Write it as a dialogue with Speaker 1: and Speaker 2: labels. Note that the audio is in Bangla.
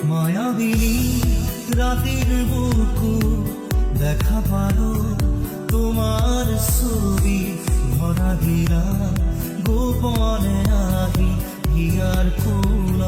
Speaker 1: মায়াবিনী রাতের বুকু দেখা পারো তোমার ছবি ভরা হীরা গোপনে আহি হিয়ার কুল